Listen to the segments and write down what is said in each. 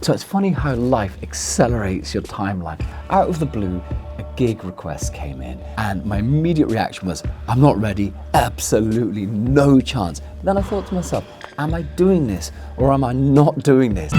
So it's funny how life accelerates your timeline. Out of the blue, a gig request came in and my immediate reaction was, I'm not ready, absolutely no chance. Then I thought to myself, am I doing this or am I not doing this?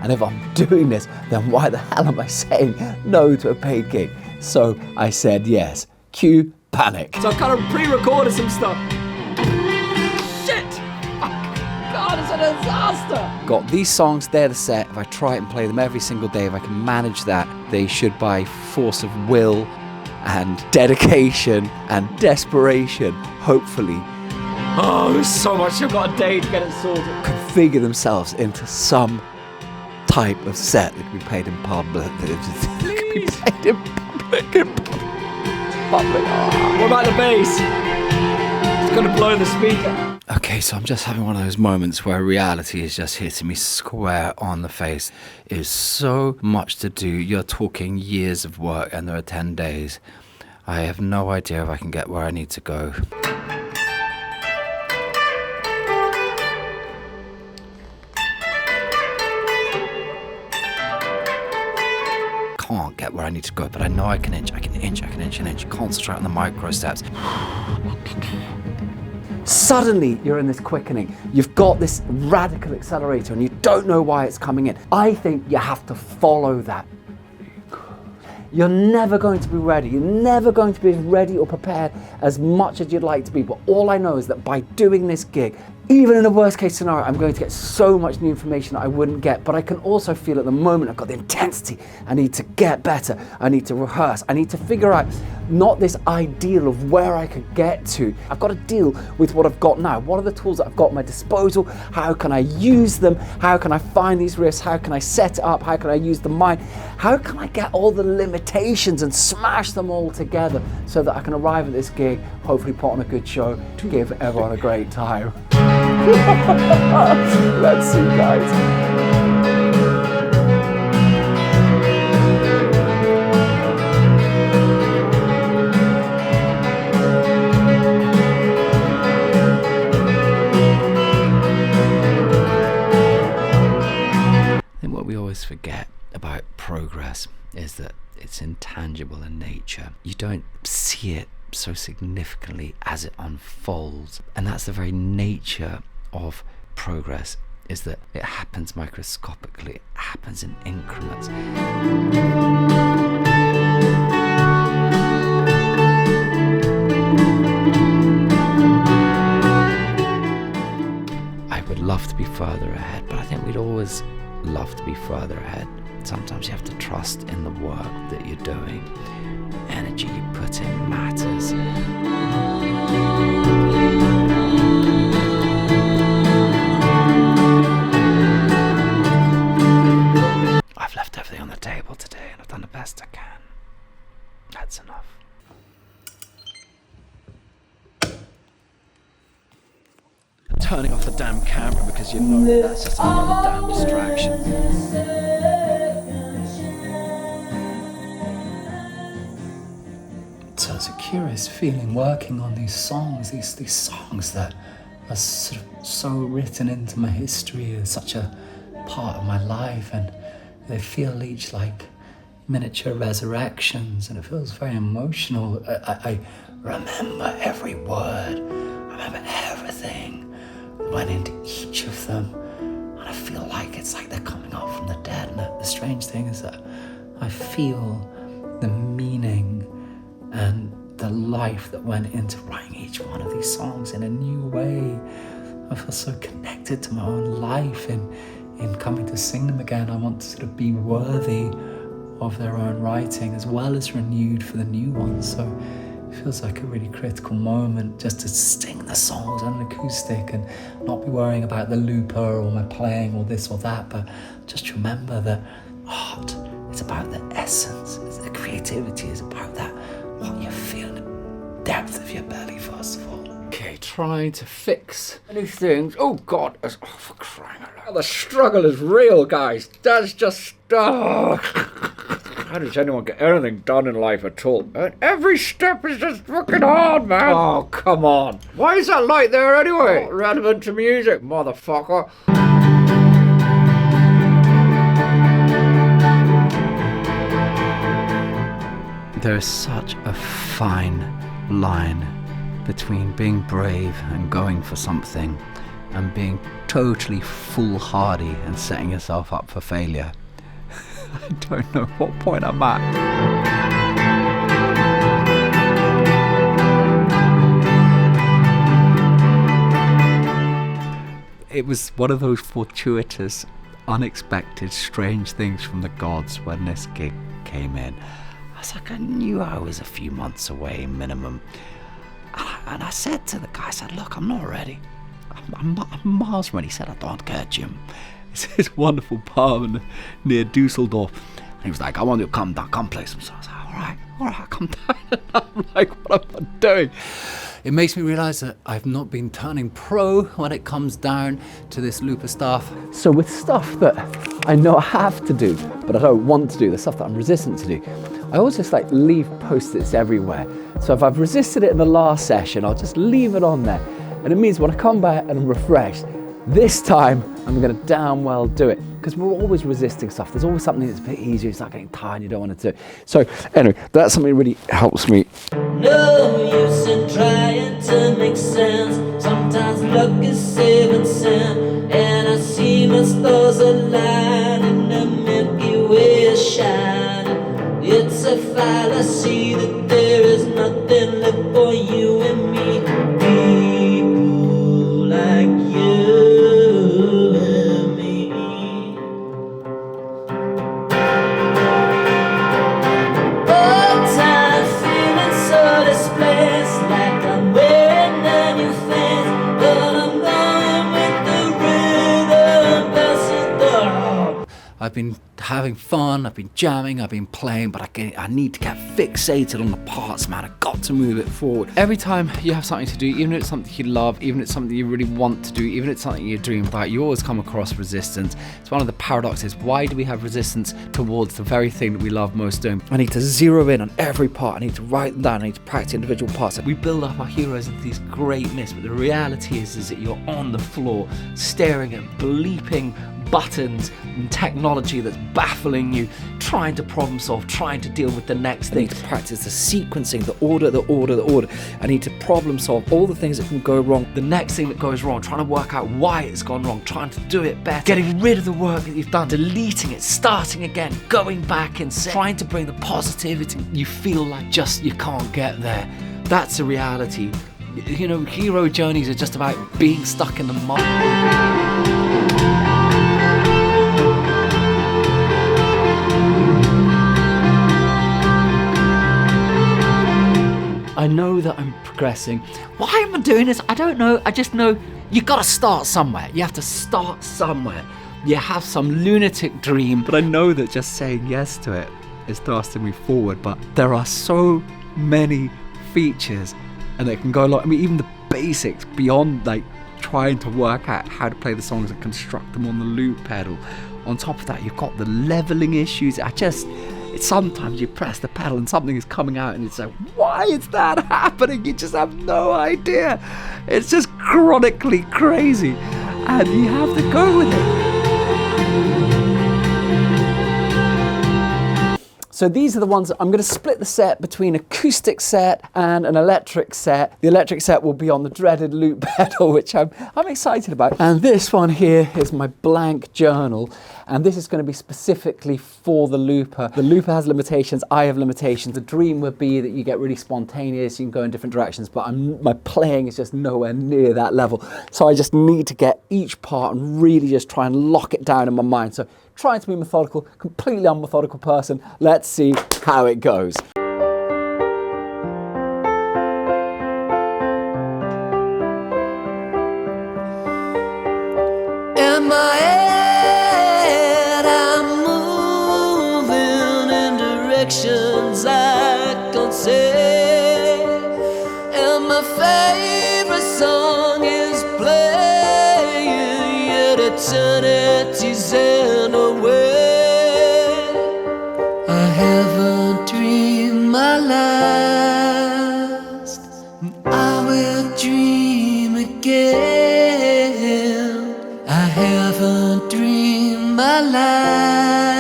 And if I'm doing this, then why the hell am I saying no to a paid gig? So I said yes. Cue panic. So I've kind of pre-recorded some stuff. Shit! God, it's a disaster! Got these songs, they're the set. If I try and play them every single day, if I can manage that, they should, by force of will and dedication and desperation, hopefully, Oh, there's so much. I've got a day to get it sorted. configure themselves into some type of set that can be played in public. That can be played in public. What about the bass? It's gonna blow the speaker. Okay, so I'm just having one of those moments where reality is just hitting me square on the face. There's so much to do. You're talking years of work and there are 10 days. I have no idea if I can get where I need to go. Can't get where I need to go, but I know I can inch. Concentrate on the micro steps. Suddenly, you're in this quickening. You've got this radical accelerator and you don't know why it's coming in. I think you have to follow that. You're never going to be ready. You're never going to be as ready or prepared as much as you'd like to be. But all I know is that by doing this gig, even in a worst case scenario, I'm going to get so much new information that I wouldn't get. But I can also feel at the moment I've got the intensity. I need to get better. I need to rehearse. I need to figure out not this ideal of where I could get to. I've got to deal with what I've got now. What are the tools that I've got at my disposal? How can I use them? How can I find these risks? How can I set it up? How can I use the mind? How can I get all the limitations and smash them all together so that I can arrive at this gig, hopefully put on a good show, to give everyone a great time. Let's see, guys. What we always forget about progress is that it's intangible in nature. You don't see it so significantly as it unfolds, and that's the very nature of progress, is that it happens microscopically, it happens in increments. I would love to be further ahead, but I think we'd always love to be further ahead. Sometimes you have to trust in the work that you're doing. Energy you put in matters. I've left everything on the table today and I've done the best I can. That's enough. Turning off the damn camera because you know that's just another damn distraction. So it's a curious feeling working on these songs, these songs that are sort of so written into my history as such a part of my life, and they feel each like miniature resurrections, and it feels very emotional. I remember every word, I remember everything that went into each of them, and I feel like it's like they're coming up from the dead. And the strange thing is that I feel the meaning and the life that went into writing each one of these songs in a new way. I feel so connected to my own life in coming to sing them again. I want to sort of be worthy of their own writing as well as renewed for the new ones. So it feels like a really critical moment just to sing the songs on an acoustic and not be worrying about the looper or my playing or this or that, but just remember that art is about the essence, the creativity is about that, what you feel in the depth of your belly, first of all. Okay, trying to fix new things. Oh God, for crying out loud. The struggle is real, guys. That's just... how does anyone get anything done in life at all? And every step is just fucking hard, man. Oh, come on. Why is that light there anyway? Not relevant to music, motherfucker. There is such a fine line between being brave and going for something and being totally foolhardy and setting yourself up for failure. I don't know what point I'm at. It was one of those fortuitous, unexpected, strange things from the gods when this gig came in. I was like, I knew I was a few months away minimum. And I said to the guy, I said, look, I'm not ready. I'm miles from ready. He said, I don't care, Jim. It's this wonderful pub near Dusseldorf. And he was like, I want you to come down, come play some songs. I was like, all right, come down. And I'm like, what am I doing? It makes me realise that I've not been turning pro when it comes down to this looper stuff. So with stuff that I know I have to do, but I don't want to do, the stuff that I'm resistant to do, I always just like leave post-its everywhere. So if I've resisted it in the last session, I'll just leave it on there. And it means when I come back and I'm refreshed, this time I'm going to damn well do it. Because we're always resisting stuff. There's always something that's a bit easier. You start getting tired and you don't want to do it. So anyway, that's something that really helps me. No use in trying to make sense. Sometimes luck is 7 cents. And I see my stars align and the Milky Way is shining. It's a fallacy that there is nothing left for you and me. People like you and me. Oh, time feeling so displaced, like I'm wearing a new face, but I'm going with the rhythm, passing the. I've been having fun, I've been jamming, I've been playing, but I need to get fixated on the parts, man. I've got to move it forward. Every time you have something to do, even if it's something you love, even if it's something you really want to do, even if it's something you dream about, you always come across resistance. It's one of the paradoxes. Why do we have resistance towards the very thing that we love most doing? I need to zero in on every part. I need to write them down. I need to practice individual parts. We build up our heroes into these great myths, but the reality is that you're on the floor staring at bleeping buttons and technology that's baffling you, trying to problem solve, trying to deal with the next thing. I need to practice the sequencing, the order. I need to problem solve all the things that can go wrong, the next thing that goes wrong, trying to work out why it's gone wrong, trying to do it better, getting rid of the work that you've done, deleting it, starting again, going back and trying to bring the positivity. You feel like just you can't get there. That's the reality. You know, hero journeys are just about being stuck in the mud. I know that I'm progressing. Why am I doing this? I don't know. I just know you gotta start somewhere. You have to start somewhere. You have some lunatic dream, but I know that just saying yes to it is thrusting me forward. But there are so many features and it can go a lot. I mean, even the basics beyond like trying to work out how to play the songs and construct them on the loop pedal. On top of that, you've got the leveling issues. Sometimes you press the pedal and something is coming out and it's like, why is that happening? You just have no idea. It's just chronically crazy and you have to go with it. So these are the ones, I'm going to split the set between acoustic set and an electric set. The electric set will be on the dreaded loop pedal, which I'm excited about. And this one here is my blank journal. And this is going to be specifically for the looper. The looper has limitations, I have limitations. The dream would be that you get really spontaneous, you can go in different directions, but my playing is just nowhere near that level. So I just need to get each part and really just try and lock it down in my mind. So trying to be methodical, completely unmethodical person. Let's see how it goes. In my head, I'm moving in directions I can't say, and my favorite song is playing, yet eternity's in a way. I have haven't dreamed my last,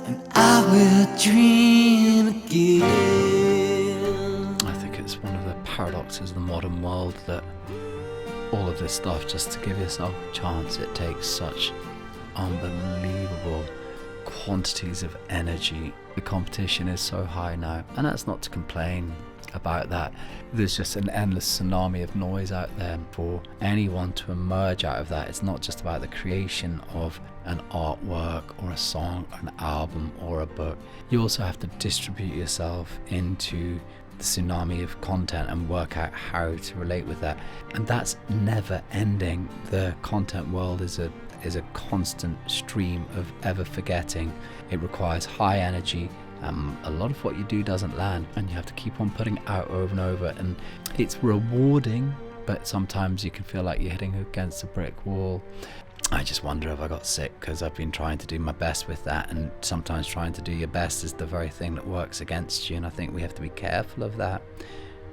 and I will dream again. I think it's one of the paradoxes of the modern world that all of this stuff, just to give yourself a chance, it takes such unbelievable quantities of energy. The competition is so high now, and that's not to complain about that. There's just an endless tsunami of noise out there. For anyone to emerge out of that, it's not just about the creation of an artwork or a song or an album or a book. You also have to distribute yourself into the tsunami of content and work out how to relate with that, and that's never ending. The content world is a constant stream of ever forgetting. It requires high energy. A lot of what you do doesn't land, and you have to keep on putting out over and over, and it's rewarding, but sometimes you can feel like you're hitting against a brick wall. I just wonder if I got sick because I've been trying to do my best with that, and sometimes trying to do your best is the very thing that works against you, and I think we have to be careful of that.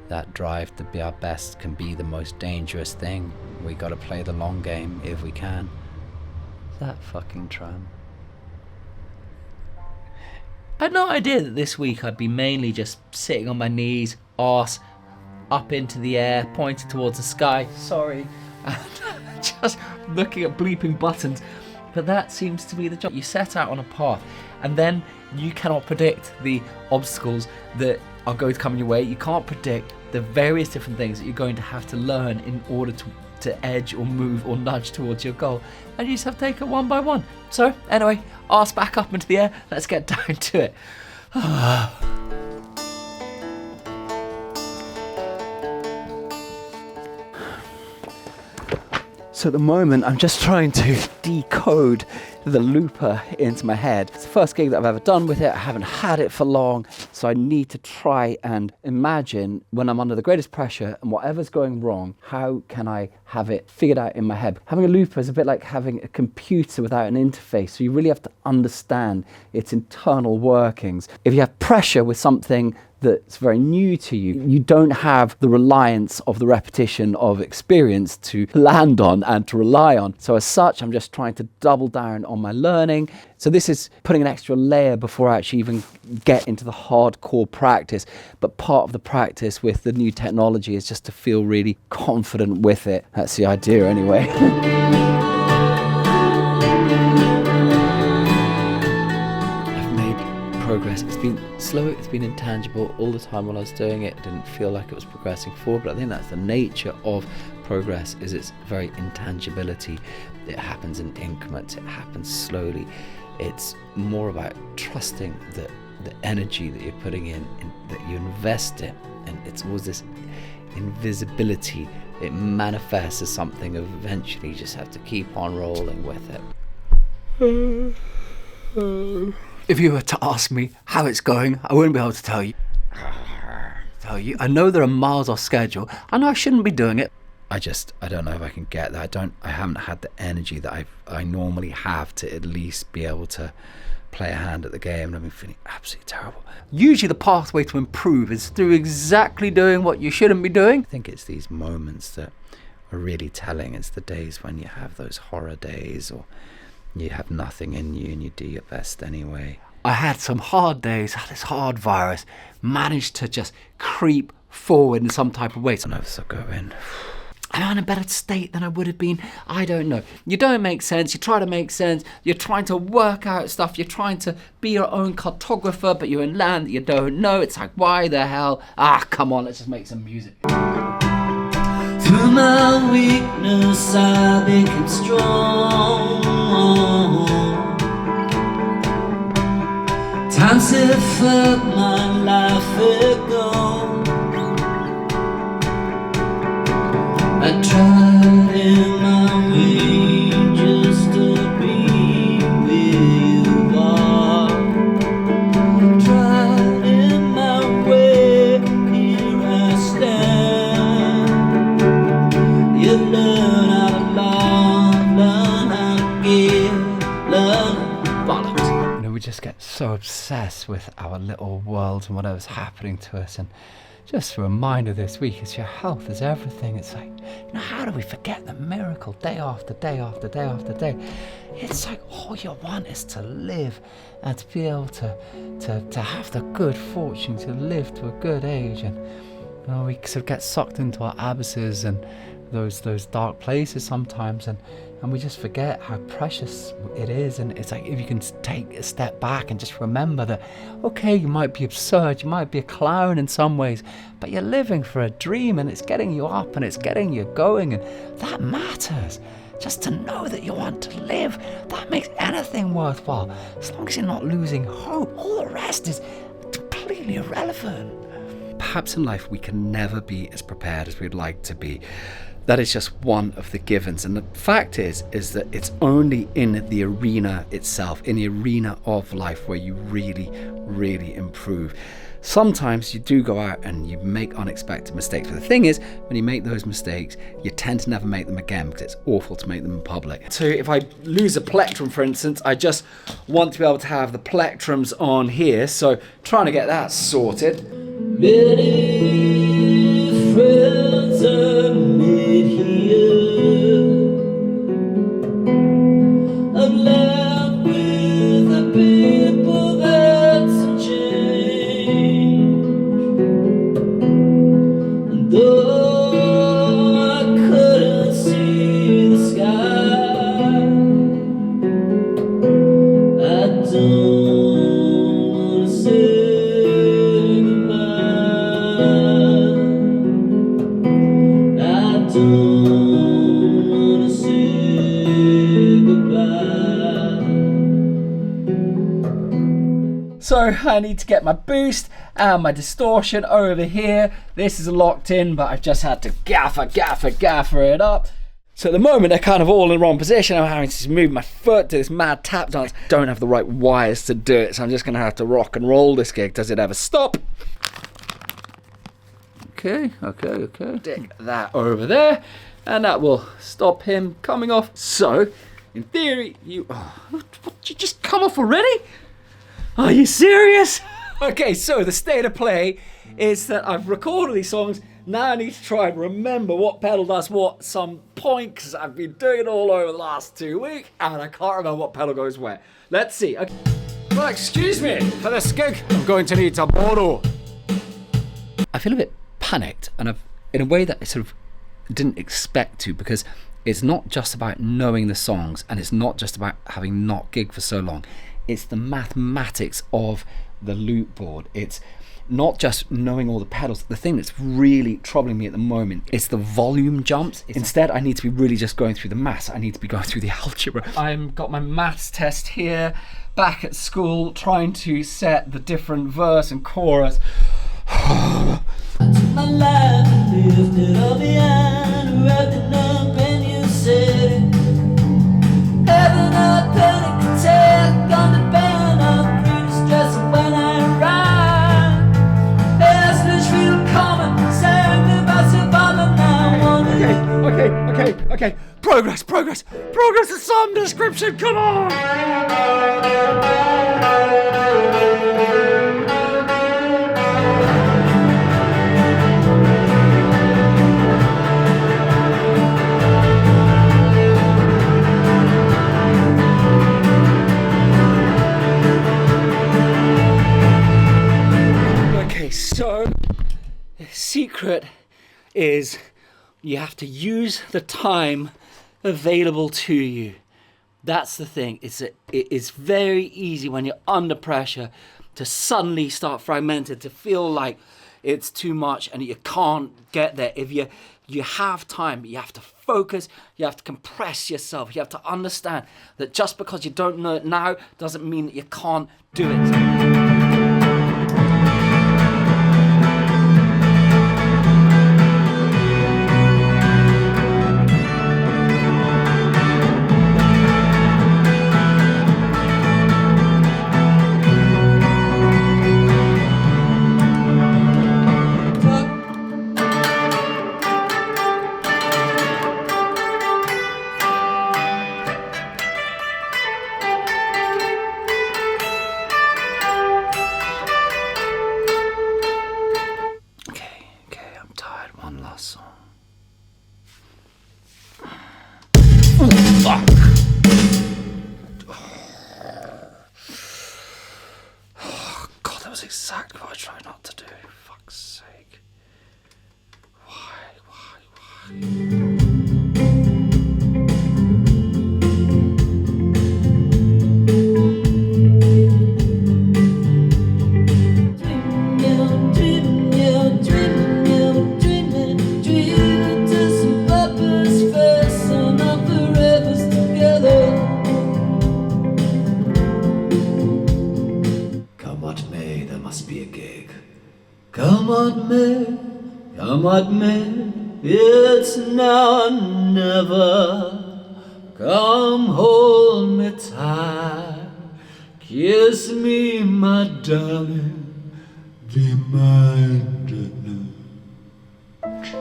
That drive to be our best can be the most dangerous thing. We got to play the long game if we can. That fucking tram. I had no idea that this week I'd be mainly just sitting on my knees, arse up into the air, pointing towards the sky, sorry, and just looking at bleeping buttons. But that seems to be the job. You set out on a path, and then you cannot predict the obstacles that are going to come in your way. You can't predict the various different things that you're going to have to learn in order to edge or move or nudge towards your goal, and you just have to take it one by one. So anyway, arse back up into the air, let's get down to it. So at the moment I'm just trying to decode the looper into my head. It's the first gig that I've ever done with it. I haven't had it for long, so I need to try and imagine when I'm under the greatest pressure and whatever's going wrong, how can I have it figured out in my head? Having a looper is a bit like having a computer without an interface, so you really have to understand its internal workings. If you have pressure with something that's very new to you, you don't have the reliance of the repetition of experience to land on and to rely on. So as such, I'm just trying to double down on my learning. So this is putting an extra layer before I actually even get into the hardcore practice. But part of the practice with the new technology is just to feel really confident with it. That's the idea anyway. Progress. It's been slow, it's been intangible. All the time while I was doing it, it didn't feel like it was progressing forward, but I think that's the nature of progress, is its very intangibility. It happens in increments, it happens slowly. It's more about trusting that the energy that you're putting in that you invest in, and it's always this invisibility. It manifests as something, eventually you just have to keep on rolling with it. If you were to ask me how it's going, I wouldn't be able to tell you. I know there are miles off schedule. I know I shouldn't be doing it. I don't know if I can get that. I haven't had the energy that I normally have to at least be able to play a hand at the game, and I've been feeling absolutely terrible. Usually the pathway to improve is through exactly doing what you shouldn't be doing. I think it's these moments that are really telling. It's the days when you have those horror days, or you have nothing in you and you do your best anyway. I had some hard days, had this hard virus, managed to just creep forward in some type of way. So nerves are going. I'm in a better state than I would have been. I don't know. You don't make sense. You try to make sense. You're trying to work out stuff. You're trying to be your own cartographer, but you're in land that you don't know. It's like, why the hell? Come on, let's just make some music. Through my weakness I became strong. Times have felt my life ago. I tried in my way just to be where you are. Tried in my way, here I stand. You learn how to love, learn how to give, learn bollocks. We just get so obsessed with our little world and whatever's happening to us, and just a reminder this week is your health is everything. It's like, how do we forget the miracle day after day after day after day? It's like all you want is to live and to be able to have the good fortune to live to a good age. And we sort of get sucked into our abysses and those dark places sometimes, and we just forget how precious it is. And it's like, if you can take a step back and just remember that, okay, you might be absurd, you might be a clown in some ways, but you're living for a dream, and it's getting you up and it's getting you going, and that matters. Just to know that you want to live, that makes anything worthwhile. As long as you're not losing hope, all the rest is completely irrelevant. Perhaps in life we can never be as prepared as we'd like to be. That is just one of the givens. And the fact is that it's only in the arena itself, in the arena of life, where you really, really improve. Sometimes you do go out and you make unexpected mistakes. But the thing is, when you make those mistakes, you tend to never make them again because it's awful to make them in public. So if I lose a plectrum, for instance, I just want to be able to have the plectrums on here. So trying to get that sorted. Many friends are made here. I've left with the people that's changed. And though I couldn't see the sky, I don't wanna say So I need to get my boost and my distortion over here. This is locked in, but I've just had to gaffer it up. So at the moment they're kind of all in the wrong position. I'm having to move my foot, do this mad tap dance. Don't have the right wires to do it, so I'm just gonna have to rock and roll this gig. Does it ever stop? Okay. Stick that over there, and that will stop him coming off. So, in theory, you just come off already? Are you serious? Okay, so the state of play is that I've recorded these songs. Now I need to try and remember what pedal does what at some point, because I've been doing it all over the last 2 weeks, and I can't remember what pedal goes where. Let's see. Okay. Well, excuse me, for this gig, I'm going to need to borrow. I feel a bit panicked, and in a way that I sort of didn't expect to, because it's not just about knowing the songs, and it's not just about having not gigged for so long. It's the mathematics of the loop board. It's not just knowing all the pedals. The thing that's really troubling me at the moment is the volume jumps. Instead, I need to be really just going through the maths. I need to be going through the algebra. I've got my maths test here, back at school, trying to set the different verse and chorus. I took my life and left it all behind. Wrapped it up when you said it. Heaven or panic attack on the band. I'm pretty stressed when I ride. Yes, feel common. Sang about surviving now. Okay. Progress of some description, come on! So, the secret is you have to use the time available to you. That's the thing. It is very easy when you're under pressure to suddenly start fragmented, to feel like it's too much and you can't get there. If you have time, you have to focus, you have to compress yourself, you have to understand that just because you don't know it now doesn't mean that you can't do it. Come what may, it's now or never. Come hold me tight, kiss me, my darling, be mine tonight.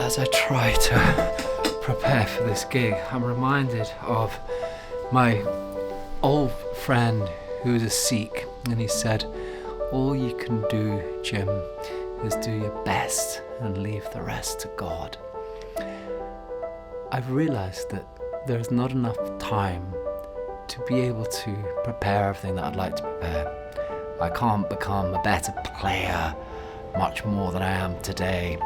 As I try to prepare for this gig, I'm reminded of my old friend who was a Sikh, and he said, all you can do, Jim, is do your best and leave the rest to God. I've realised that there's not enough time to be able to prepare everything that I'd like to prepare. I can't become a better player much more than I am today.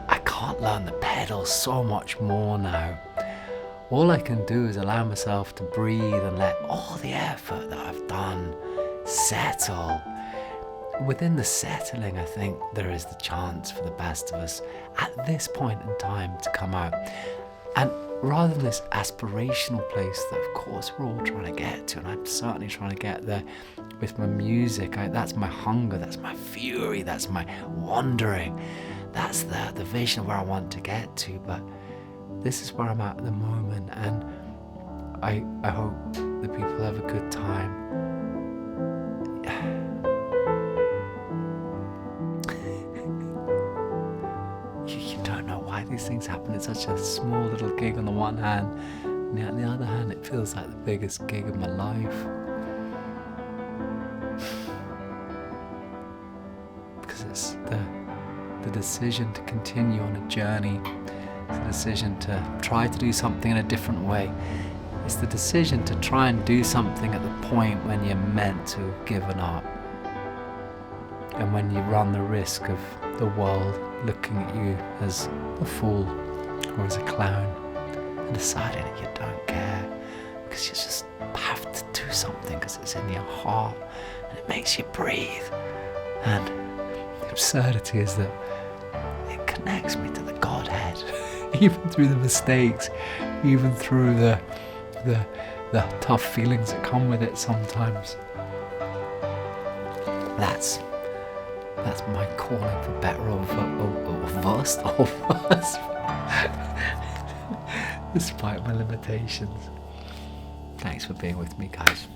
I can't learn the pedals so much more now. All I can do is allow myself to breathe and let all the effort that I've done settle. Within the settling, I think there is the chance for the best of us at this point in time to come out. And rather than this aspirational place that of course we're all trying to get to, and I'm certainly trying to get there with my music, that's my hunger, that's my fury, that's my wandering, that's the vision of where I want to get to. But this is where I'm at the moment, and I hope that people have a good time. You don't know why these things happen. It's such a small little gig on the one hand, and yet on the other hand it feels like the biggest gig of my life. Because it's the decision to continue on a journey. It's the decision to try to do something in a different way. It's the decision to try and do something at the point when you're meant to have given up. And when you run the risk of the world looking at you as a fool or as a clown and deciding that you don't care because you just have to do something because it's in your heart and it makes you breathe. And the absurdity is that it connects me to the Godhead, even through the mistakes, even through the tough feelings that come with it sometimes. That's my calling, for better or worse, despite my limitations. Thanks for being with me, guys.